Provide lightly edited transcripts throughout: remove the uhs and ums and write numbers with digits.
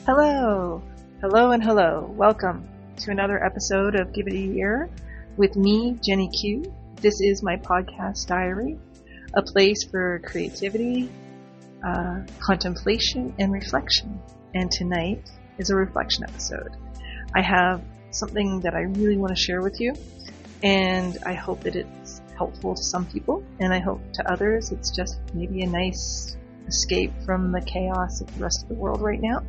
Hello, hello and hello. Welcome to another episode of Give It a Year with me, Jenny Q. This is my podcast diary, a place for creativity, contemplation, and reflection. And tonight is a reflection episode. I have something that I really want to share with you, and I hope that it's helpful to some people, and I hope to others it's just maybe a nice escape from the chaos of the rest of the world right now.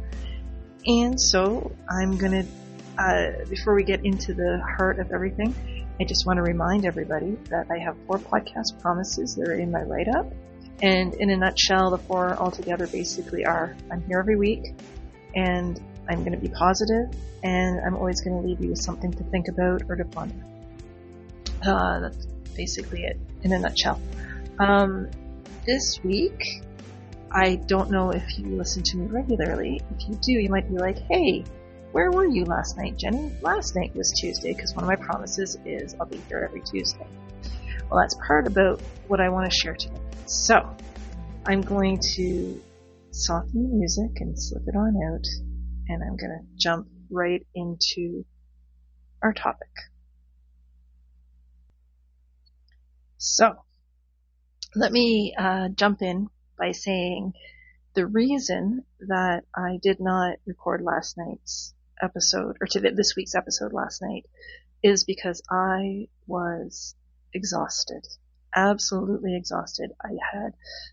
And so I'm going to, before we get into the heart of everything, I just want to remind everybody that I have 4 podcast promises that are in my write-up. And in a nutshell, the 4 altogether basically are, I'm here every week, and I'm going to be positive, and I'm always going to leave you with something to think about or to ponder. That's basically it in a nutshell. This week, I don't know if you listen to me regularly. If you do, you might be like, hey, where were you last night, Jenny? Last night was Tuesday, because one of my promises is I'll be here every Tuesday. Well, that's part about what I want to share today. So, I'm going to soften the music and slip it on out, and I'm going to jump right into our topic. So, let me jump in by saying the reason that I did not record last night's episode, or this week's episode last night, is because I was exhausted. Absolutely exhausted. I had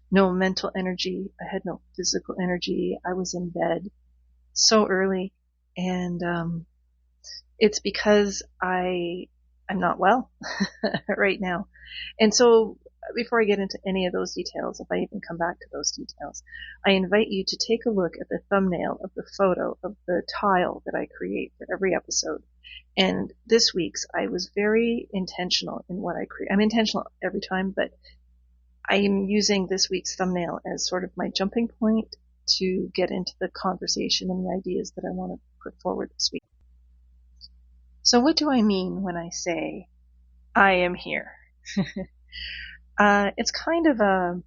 no mental energy. I had no physical energy. I was in bed so early, and it's because I'm not well right now. And so before I get into any of those details, if I even come back to those details, I invite you to take a look at the thumbnail of the photo of the tile that I create for every episode. And this week's, I was very intentional in what I create. I'm intentional every time, but I am using this week's thumbnail as sort of my jumping point to get into the conversation and the ideas that I want to put forward this week. So what do I mean when I say I am here? It's kind of a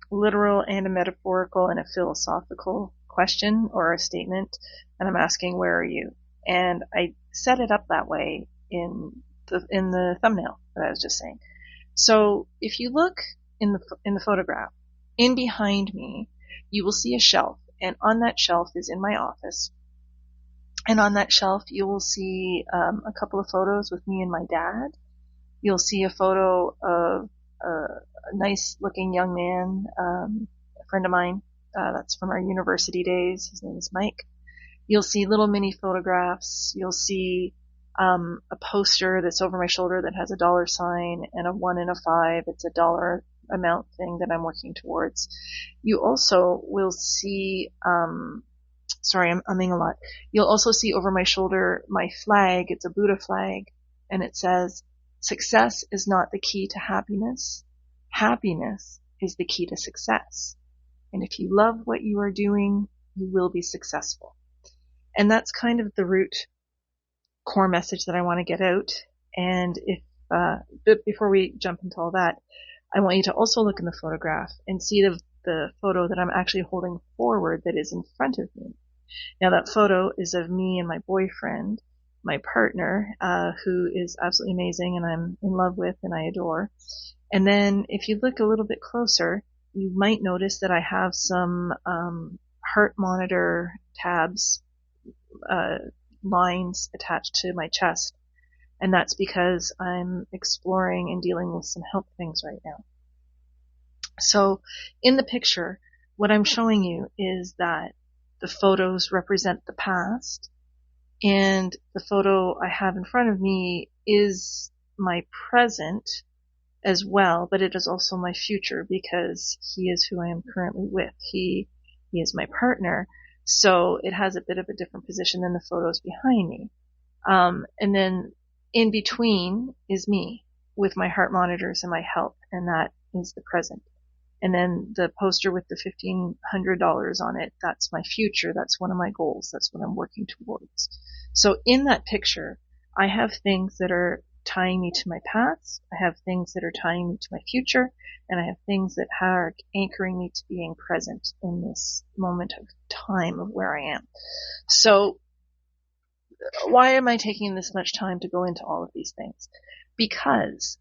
literal and a metaphorical and a philosophical question or a statement, and I'm asking, where are you? And I set it up that way in the thumbnail that I was just saying. So if you look in the photograph, in behind me, you will see a shelf, and on that shelf is in my office. And on that shelf, you will see a couple of photos with me and my dad. You'll see a photo of a nice-looking young man, a friend of mine. That's from our university days. His name is Mike. You'll see little mini photographs. You'll see a poster that's over my shoulder that has a $ sign and a 1 and a 5. It's a dollar amount thing that I'm working towards. You also will see, sorry, I'm umming a lot. You'll also see over my shoulder my flag. It's a Buddha flag, and it says, "Success is not the key to happiness. Happiness is the key to success. And if you love what you are doing, you will be successful." And that's kind of the root core message that I want to get out. And but before we jump into all that, I want you to also look in the photograph and see the photo that I'm actually holding forward that is in front of me. Now that photo is of me and my boyfriend, my partner, who is absolutely amazing and I'm in love with and I adore. And then if you look a little bit closer, you might notice that I have some heart monitor tabs, lines attached to my chest. And that's because I'm exploring and dealing with some health things right now. So in the picture, what I'm showing you is that the photos represent the past, and the photo I have in front of me is my present as well, but it is also my future because he is who I am currently with. He is my partner, so it has a bit of a different position than the photos behind me. And then in between is me with my heart monitors and my health, and that is the present. And then the poster with the $1,500 on it, that's my future. That's one of my goals. That's what I'm working towards. So in that picture, I have things that are tying me to my past, I have things that are tying me to my future, and I have things that are anchoring me to being present in this moment of time of where I am. So why am I taking this much time to go into all of these things? Because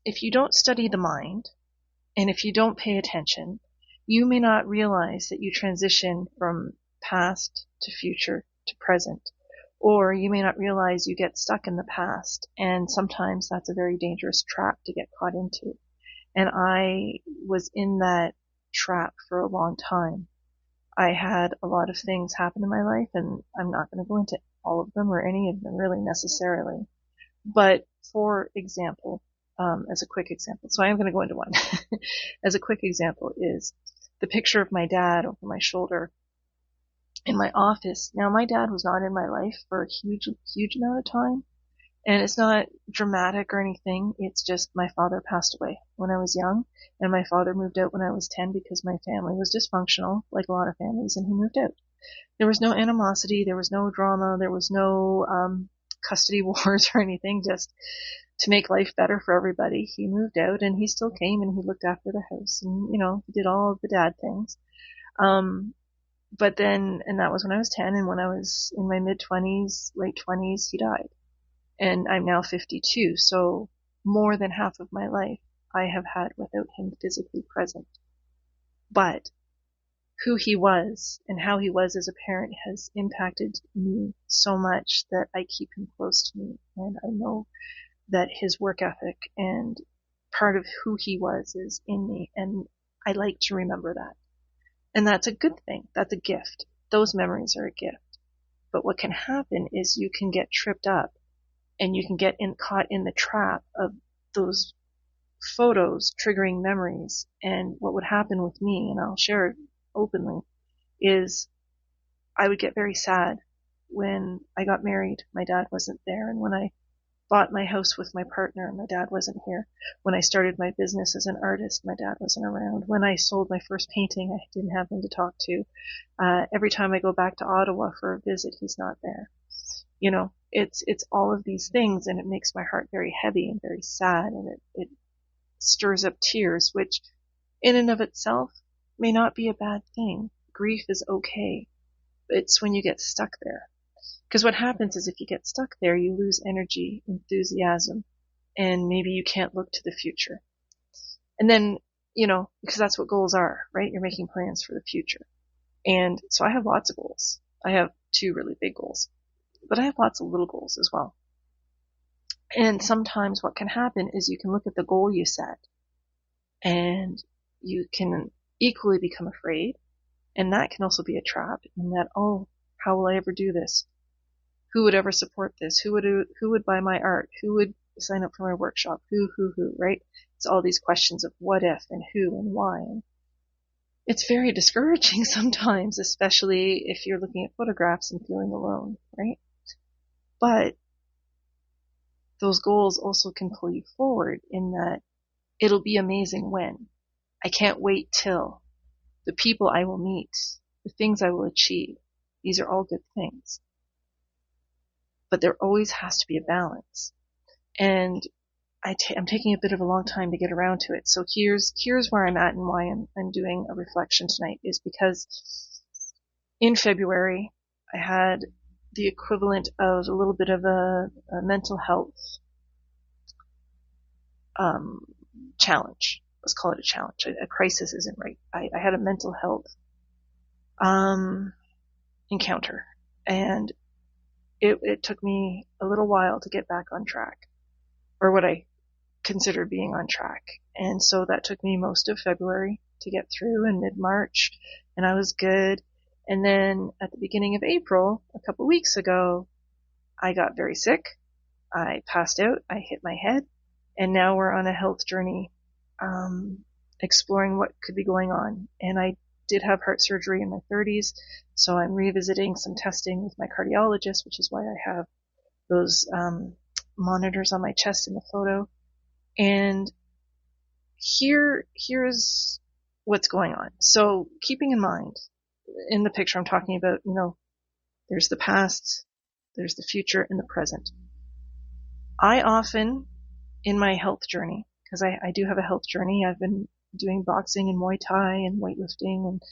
if you don't study the mind, and if you don't pay attention, you may not realize that you transition from past to future to present. Or you may not realize you get stuck in the past, and sometimes that's a very dangerous trap to get caught into. And I was in that trap for a long time. I had a lot of things happen in my life, and I'm not going to go into all of them or any of them really necessarily. But for example, as a quick example, so I am going to go into one. As a quick example is the picture of my dad over my shoulder in my office. Now, my dad was not in my life for a huge amount of time, and it's not dramatic or anything. It's just my father passed away when I was young, and my father moved out when I was 10 because my family was dysfunctional, like a lot of families, and he moved out. There was no animosity, there was no drama, there was no custody wars or anything, just to make life better for everybody. He moved out, and he still came, and he looked after the house, and, he did all of the dad things. But then, and that was when I was 10, and when I was in my mid-20s, late 20s, he died. And I'm now 52, so more than half of my life I have had without him physically present. But who he was and how he was as a parent has impacted me so much that I keep him close to me, and I know that his work ethic and part of who he was is in me, and I like to remember that. And that's a good thing. That's a gift. Those memories are a gift. But what can happen is you can get tripped up and you can get caught in the trap of those photos triggering memories. And what would happen with me, and I'll share it openly, is I would get very sad when I got married. My dad wasn't there. And when I bought my house with my partner, my dad wasn't here. When I started my business as an artist, my dad wasn't around. When I sold my first painting, I didn't have him to talk to. Every time I go back to Ottawa for a visit, he's not there. It's all of these things, and it makes my heart very heavy and very sad, and it stirs up tears, which in and of itself may not be a bad thing. Grief is okay. It's when you get stuck there. Because what happens is if you get stuck there, you lose energy, enthusiasm, and maybe you can't look to the future. And then, because that's what goals are, right? You're making plans for the future. And so I have lots of goals. I have 2 really big goals, but I have lots of little goals as well. And sometimes what can happen is you can look at the goal you set, and you can equally become afraid. And that can also be a trap in that, oh, how will I ever do this? Who would ever support this? Who would buy my art? Who would sign up for my workshop? Who, right? It's all these questions of what if and who and why. And it's very discouraging sometimes, especially if you're looking at photographs and feeling alone, right? But those goals also can pull you forward in that it'll be amazing when. I can't wait till. The people I will meet, the things I will achieve, these are all good things. But there always has to be a balance. And I'm taking a bit of a long time to get around to it. So here's where I'm at and why I'm doing a reflection tonight, is because in February I had the equivalent of a little bit of a mental health challenge. Let's call it a challenge. A crisis isn't right. I had a mental health encounter, and it took me a little while to get back on track, or what I consider being on track. And so that took me most of February to get through, and mid-March, and I was good. And then at the beginning of April, a couple weeks ago, I got very sick. I passed out. I hit my head. And now we're on a health journey, exploring what could be going on. And I did have heart surgery in my 30s, so I'm revisiting some testing with my cardiologist, which is why I have those monitors on my chest in the photo. And here's what's going on. So keeping in mind, in the picture I'm talking about, there's the past, there's the future, and the present. I often, in my health journey, because I do have a health journey, I've been doing boxing and Muay Thai and weightlifting and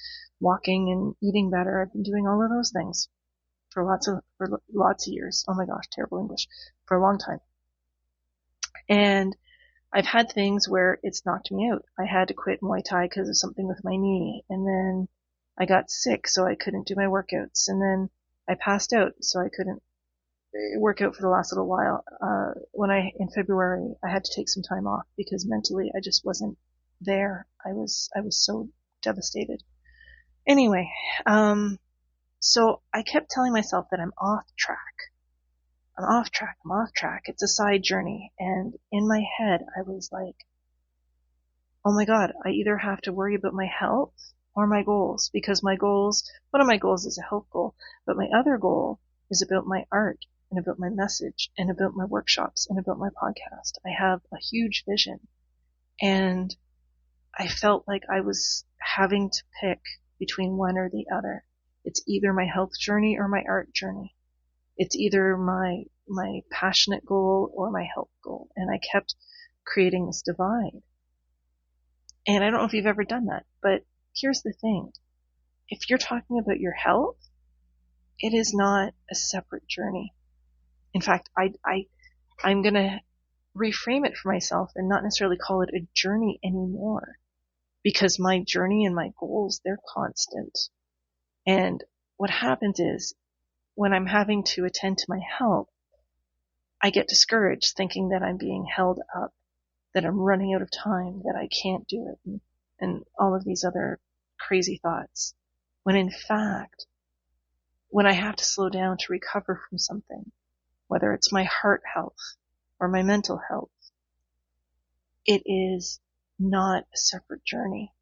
walking and eating better. I've been doing all of those things for lots of years. Oh my gosh, terrible English. For a long time. And I've had things where it's knocked me out. I had to quit Muay Thai because of something with my knee, and then I got sick, so I couldn't do my workouts, and then I passed out, so I couldn't work out for the last little while. In February, I had to take some time off because mentally I just wasn't there. I was so devastated. Anyway, so I kept telling myself that I'm off track. I'm off track. I'm off track. It's a side journey. And in my head, I was like, oh my God, I either have to worry about my health or my goals, because one of my goals is a health goal, but my other goal is about my art and about my message and about my workshops and about my podcast. I have a huge vision, and I felt like I was having to pick between one or the other. It's either my health journey or my art journey. It's either my passionate goal or my health goal. And I kept creating this divide. And I don't know if you've ever done that, but here's the thing. If you're talking about your health, it is not a separate journey. In fact, I'm going to reframe it for myself and not necessarily call it a journey anymore, because my journey and my goals, they're constant. And what happens is, when I'm having to attend to my health, I get discouraged thinking that I'm being held up, that I'm running out of time, that I can't do it, and all of these other crazy thoughts. When in fact, when I have to slow down to recover from something, whether it's my heart health or my mental health, it is not a separate journey.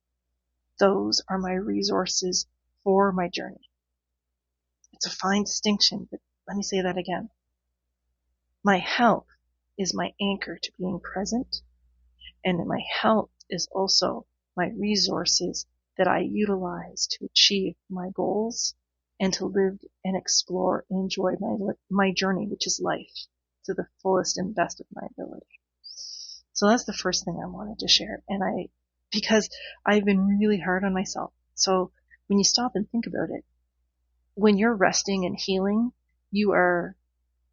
Those are my resources for my journey. It's a fine distinction, but let me say that again. My health is my anchor to being present, and my health is also my resources that I utilize to achieve my goals and to live and explore and enjoy my journey, which is life, to the fullest and best of my ability. So that's the first thing I wanted to share. Because I've been really hard on myself. So when you stop and think about it, when you're resting and healing, you are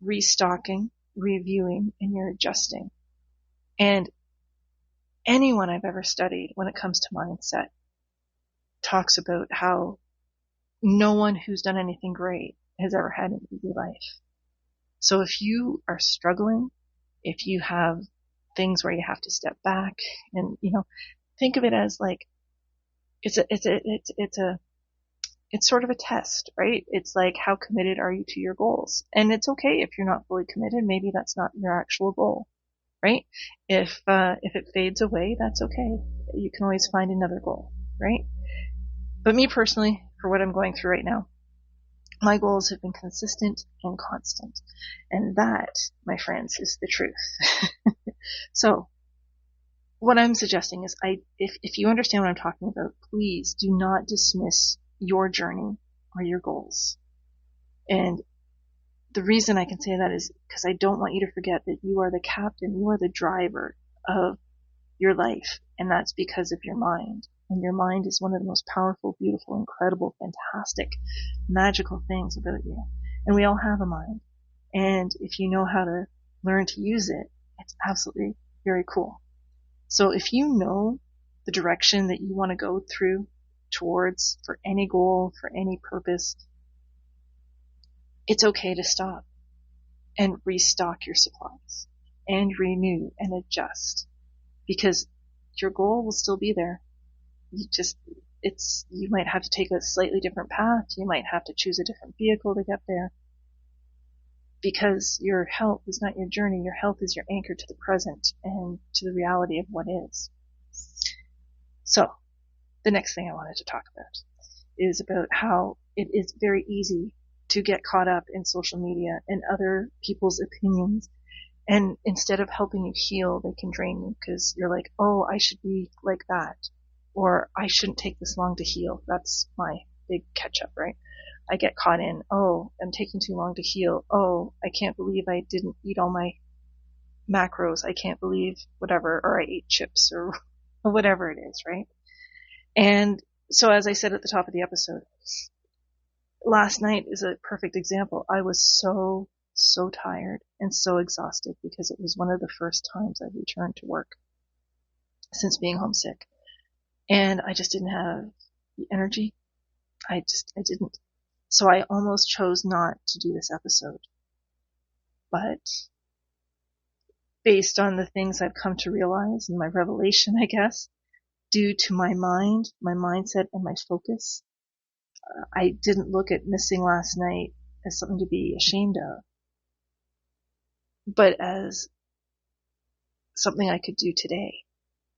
restocking, reviewing, and you're adjusting. And anyone I've ever studied when it comes to mindset talks about how no one who's done anything great has ever had an easy life. So if you are struggling, if you have things where you have to step back and, think of it as like, it's sort of a test, right? It's like, how committed are you to your goals? And it's okay if you're not fully committed. Maybe that's not your actual goal, right? If it fades away, that's okay. You can always find another goal, right? But me personally, for what I'm going through right now, my goals have been consistent and constant. And that, my friends, is the truth. So, what I'm suggesting is, if you understand what I'm talking about, please do not dismiss your journey or your goals. And the reason I can say that is because I don't want you to forget that you are the captain, you are the driver of your life, and that's because of your mind. And your mind is one of the most powerful, beautiful, incredible, fantastic, magical things about you. And we all have a mind. And if you know how to learn to use it, it's absolutely very cool. So if you know the direction that you want to go towards for any goal, for any purpose, it's okay to stop and restock your supplies and renew and adjust, because your goal will still be there. You might have to take a slightly different path. You might have to choose a different vehicle to get there, because your health is not your journey. Your health is your anchor to the present and to the reality of what is. So the next thing I wanted to talk about is about how it is very easy to get caught up in social media and other people's opinions. And instead of helping you heal, they can drain you, because you're like, oh, I should be like that. Or I shouldn't take this long to heal. That's my big catch up, right? I get caught in, oh, I'm taking too long to heal. Oh, I can't believe I didn't eat all my macros, I can't believe whatever, or I ate chips or whatever it is, right? And so as I said at the top of the episode, last night is a perfect example. I was so tired and so exhausted because it was one of the first times I returned to work since being homesick. And I just didn't have the energy. I didn't. So I almost chose not to do this episode. But based on the things I've come to realize and my revelation, I guess, due to my mind, my mindset, and my focus, I didn't look at missing last night as something to be ashamed of, but as something I could do today.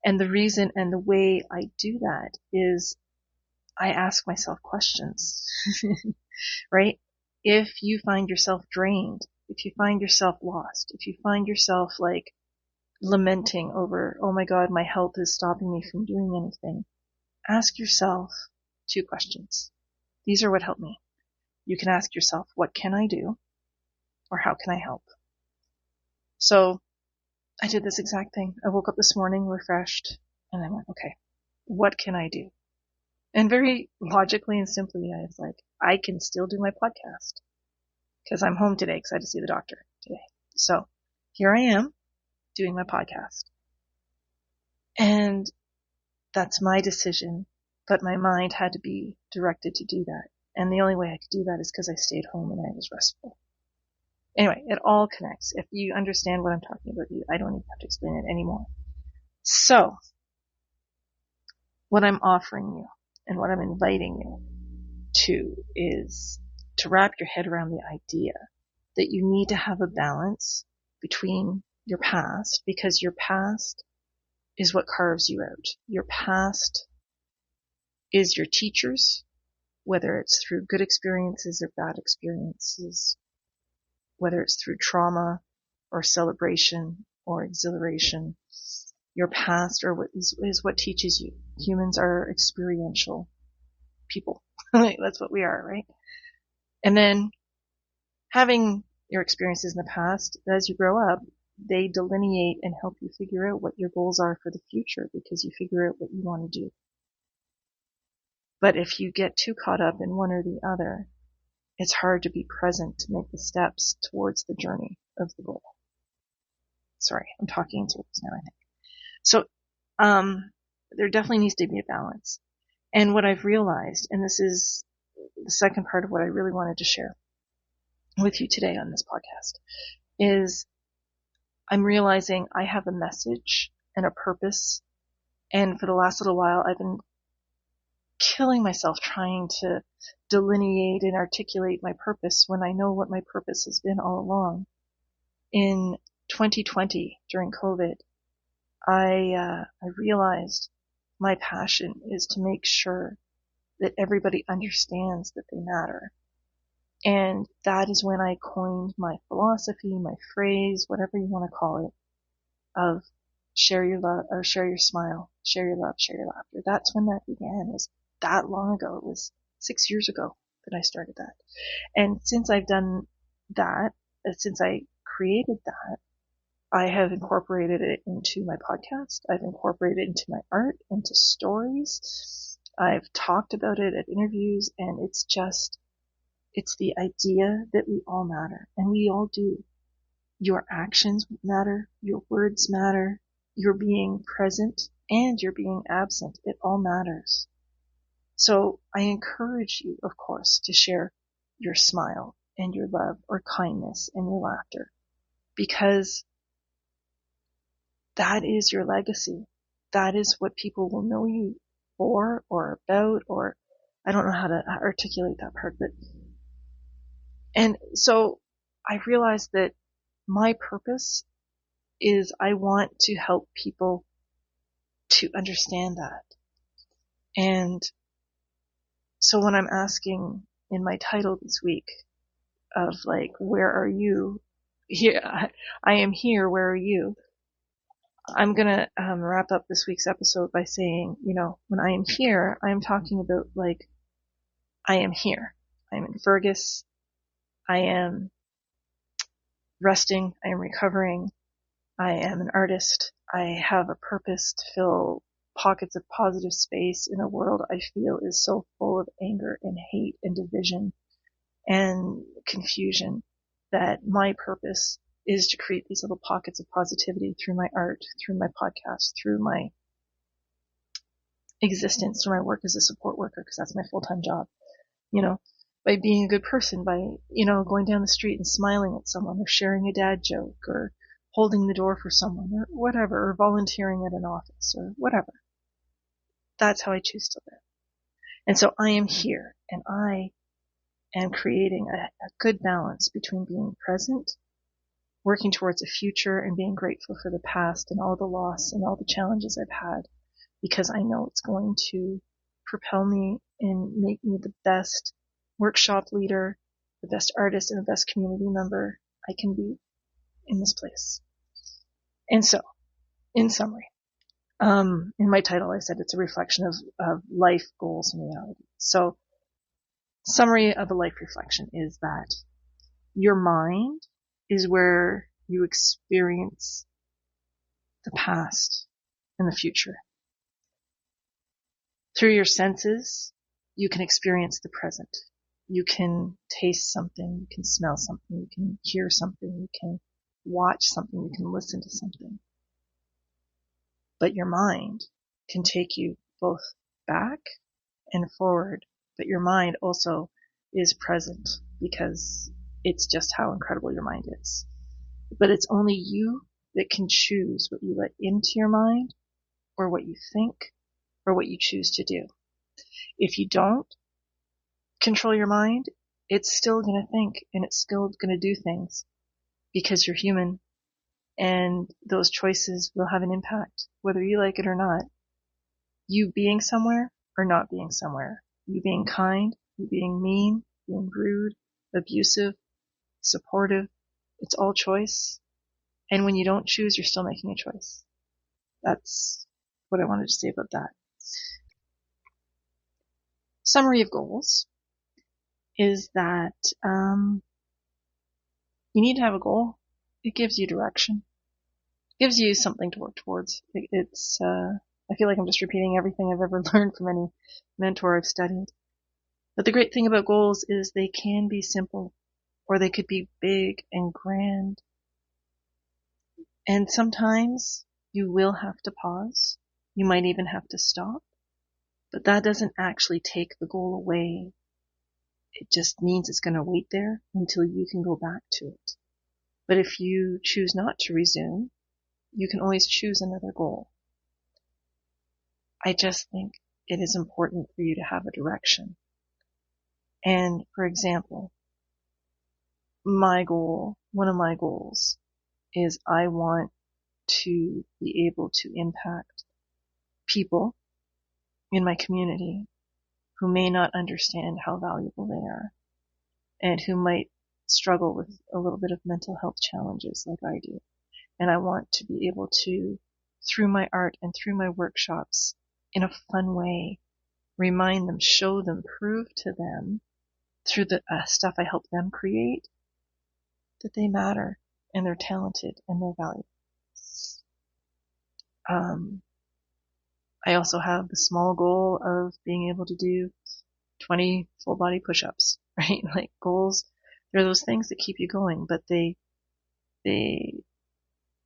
And the reason and the way I do that is I ask myself questions, right? If you find yourself drained, if you find yourself lost, if you find yourself like lamenting over, oh my God, my health is stopping me from doing anything, ask yourself 2 questions. These are what help me. You can ask yourself, what can I do? Or how can I help? So I did this exact thing. I woke up this morning refreshed and I went, okay, what can I do? And very logically and simply, I was like, I can still do my podcast because I'm home today because I had to see the doctor today. So here I am doing my podcast. And that's my decision, but my mind had to be directed to do that. And the only way I could do that is because I stayed home and I was restful. Anyway, it all connects. If you understand what I'm talking about, I don't even have to explain it anymore. So, what I'm offering you and what I'm inviting you to is to wrap your head around the idea that you need to have a balance between your past, because your past is what carves you out. Your past is your teachers, whether it's through good experiences or bad experiences, whether it's through trauma or celebration or exhilaration. Your past is what teaches you. Humans are experiential people. That's what we are, right? And then having your experiences in the past, as you grow up, they delineate and help you figure out what your goals are for the future because you figure out what you want to do. But if you get too caught up in one or the other, it's hard to be present to make the steps towards the journey of the goal. Sorry, I'm talking in circles now, I think. So, there definitely needs to be a balance. And what I've realized, and this is the second part of what I really wanted to share with you today on this podcast, is I'm realizing I have a message and a purpose. And for the last little while, I've been killing myself trying to delineate and articulate my purpose when I know what my purpose has been all along. In 2020, during COVID, I realized my passion is to make sure that everybody understands that they matter. And that is when I coined my philosophy, my phrase, whatever you want to call it, of share your love, or share your smile, share your love, share your laughter. That's when that began. It was that long ago. It was 6 years ago that I started that. And since I've done that, since I created that, I have incorporated it into my podcast. I've incorporated it into my art, into stories. I've talked about it at interviews, and it's the idea that we all matter, and we all do. Your actions matter, your words matter, you're being present and you're being absent. It all matters. So I encourage you, of course, to share your smile and your love or kindness and your laughter, because that is your legacy. That is what people will know you for or about, or I don't know how to articulate that part, but, and so I realized that my purpose is I want to help people to understand that. And so when I'm asking in my title this week of like, where are you? Here, I am here, where are you? I'm gonna wrap up this week's episode by saying, when I am here, I'm talking about like, I am here. I'm in Fergus. I am resting. I am recovering. I am an artist. I have a purpose to fill pockets of positive space in a world I feel is so full of anger and hate and division and confusion that my purpose is to create these little pockets of positivity through my art, through my podcast, through my existence, through my work as a support worker, because that's my full-time job, by being a good person, by, going down the street and smiling at someone or sharing a dad joke or holding the door for someone or whatever, or volunteering at an office or whatever. That's how I choose to live. And so I am here and I am creating a good balance between being present, working towards a future, and being grateful for the past and all the loss and all the challenges I've had, because I know it's going to propel me and make me the best workshop leader, the best artist, and the best community member I can be in this place. And so, in summary, in my title I said it's a reflection of life, goals, and reality. So, summary of a life reflection is that your mind is where you experience the past and the future. Through your senses, you can experience the present. You can taste something, you can smell something, you can hear something, you can watch something, you can listen to something. But your mind can take you both back and forward, but your mind also is present because it's just how incredible your mind is. But it's only you that can choose what you let into your mind or what you think or what you choose to do. If you don't control your mind, it's still going to think and it's still going to do things because you're human and those choices will have an impact whether you like it or not. You being somewhere or not being somewhere. You being kind, you being mean, being rude, abusive, supportive. It's all choice. And when you don't choose, you're still making a choice. That's what I wanted to say about that. Summary of goals is that you need to have a goal. It gives you direction. It gives you something to work towards. I feel like I'm just repeating everything I've ever learned from any mentor I've studied. But the great thing about goals is they can be simple or they could be big and grand. And sometimes you will have to pause. You might even have to stop. But that doesn't actually take the goal away. It just means it's going to wait there until you can go back to it. But if you choose not to resume, you can always choose another goal. I just think it is important for you to have a direction. And for example, one of my goals is I want to be able to impact people in my community who may not understand how valuable they are and who might struggle with a little bit of mental health challenges like I do. And I want to be able to, through my art and through my workshops, in a fun way, remind them, show them, prove to them, through the stuff I help them create, that they matter and they're talented and they're valuable. I also have the small goal of being able to do 20 full body push-ups, right? Like goals, they're those things that keep you going, but they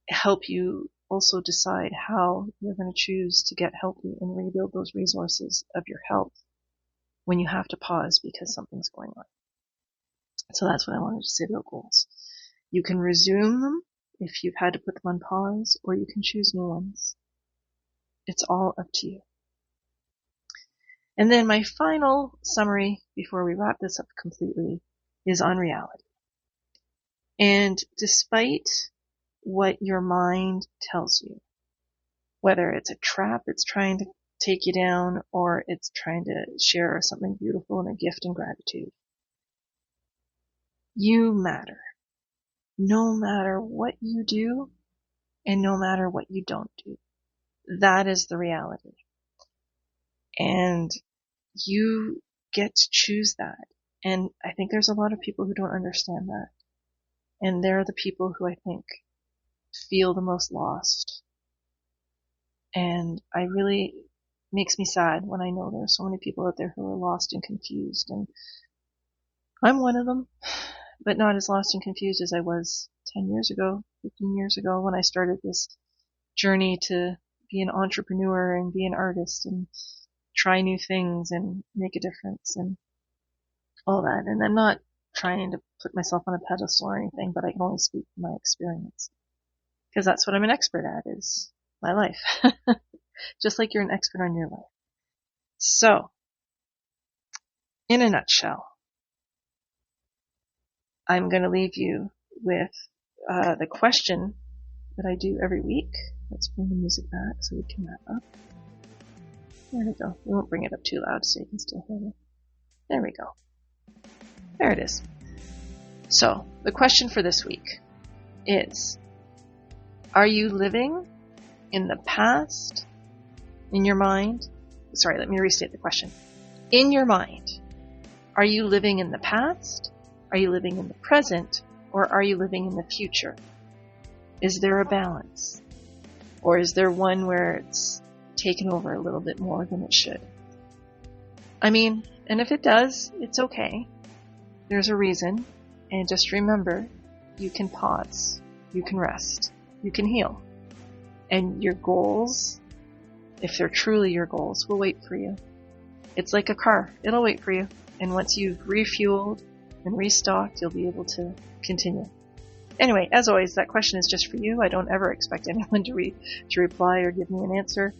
help you also decide how you're going to choose to get healthy and rebuild those resources of your health when you have to pause because something's going on. So that's what I wanted to say about goals. You can resume them if you've had to put them on pause, or you can choose new ones. It's all up to you. And then my final summary before we wrap this up completely is on reality. And despite what your mind tells you, whether it's a trap that's trying to take you down or it's trying to share something beautiful and a gift and gratitude, you matter. No matter what you do and no matter what you don't do. That is the reality. And you get to choose that. And I think there's a lot of people who don't understand that. And they're the people who I think feel the most lost. And makes me sad when I know there are so many people out there who are lost and confused. And I'm one of them, but not as lost and confused as I was 10 years ago, 15 years ago, when I started this journey to be an entrepreneur and be an artist and try new things and make a difference and all that. And I'm not trying to put myself on a pedestal or anything, but I can only speak from my experience. Because that's what I'm an expert at, is my life. Just like you're an expert on your life. So, in a nutshell, I'm going to leave you with the question that I do every week. Let's bring the music back so we can wrap up. There we go. We won't bring it up too loud so you can still hear me. There we go. There it is. So, the question for this week is, are you living in the past, in your mind? Sorry, let me restate the question. In your mind, are you living in the past? Are you living in the present? Or are you living in the future? Is there a balance? Or is there one where it's taken over a little bit more than it should? I mean, and if it does, it's okay. There's a reason. And just remember, you can pause. You can rest. You can heal. And your goals, if they're truly your goals, will wait for you. It's like a car. It'll wait for you. And once you've refueled and restocked, you'll be able to continue. Anyway, as always, that question is just for you. I don't ever expect anyone to reply or give me an answer.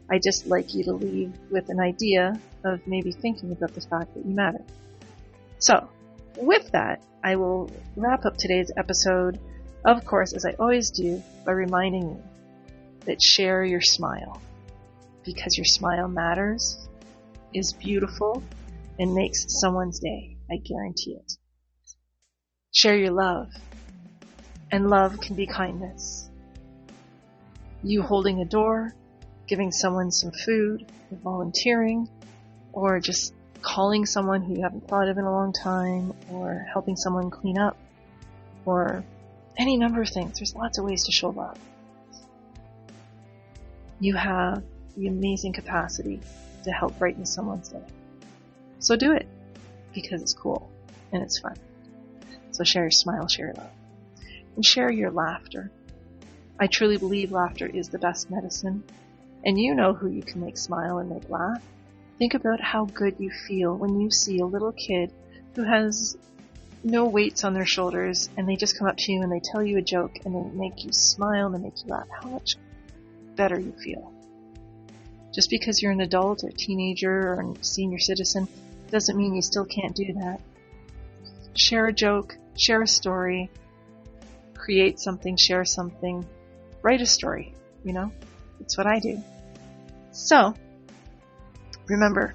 I just like you to leave with an idea of maybe thinking about the fact that you matter. So, with that, I will wrap up today's episode, of course, as I always do, by reminding you that share your smile. Because your smile matters, is beautiful, and makes someone's day. I guarantee it. Share your love. And love can be kindness. You holding a door, giving someone some food, or volunteering, or just calling someone who you haven't thought of in a long time, or helping someone clean up, or any number of things. There's lots of ways to show love. You have the amazing capacity to help brighten someone's day. So do it, because it's cool and it's fun. So share your smile, share your love. And share your laughter. I truly believe laughter is the best medicine. And you know who you can make smile and make laugh. Think about how good you feel when you see a little kid who has no weights on their shoulders and they just come up to you and they tell you a joke and they make you smile and they make you laugh. How much better you feel. Just because you're an adult or teenager or a senior citizen doesn't mean you still can't do that. Share a joke, share a story, create something, share something, write a story, you know? It's what I do. So, remember,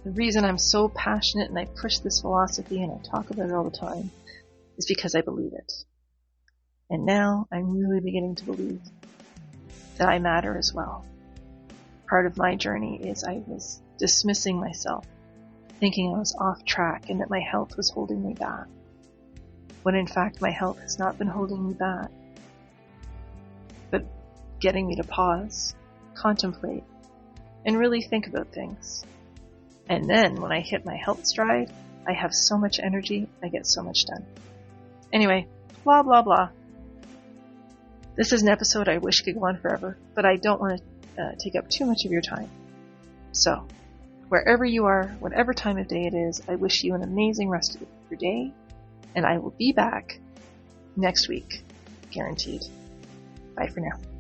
the reason I'm so passionate and I push this philosophy and I talk about it all the time is because I believe it. And now I'm really beginning to believe that I matter as well. Part of my journey is I was dismissing myself, thinking I was off track and that my health was holding me back. When in fact my health has not been holding me back, but getting me to pause, contemplate, and really think about things. And then when I hit my health stride, I have so much energy, I get so much done. Anyway, blah blah blah. This is an episode I wish could go on forever, but I don't want to take up too much of your time. So, wherever you are, whatever time of day it is, I wish you an amazing rest of your day. And I will be back next week, guaranteed. Bye for now.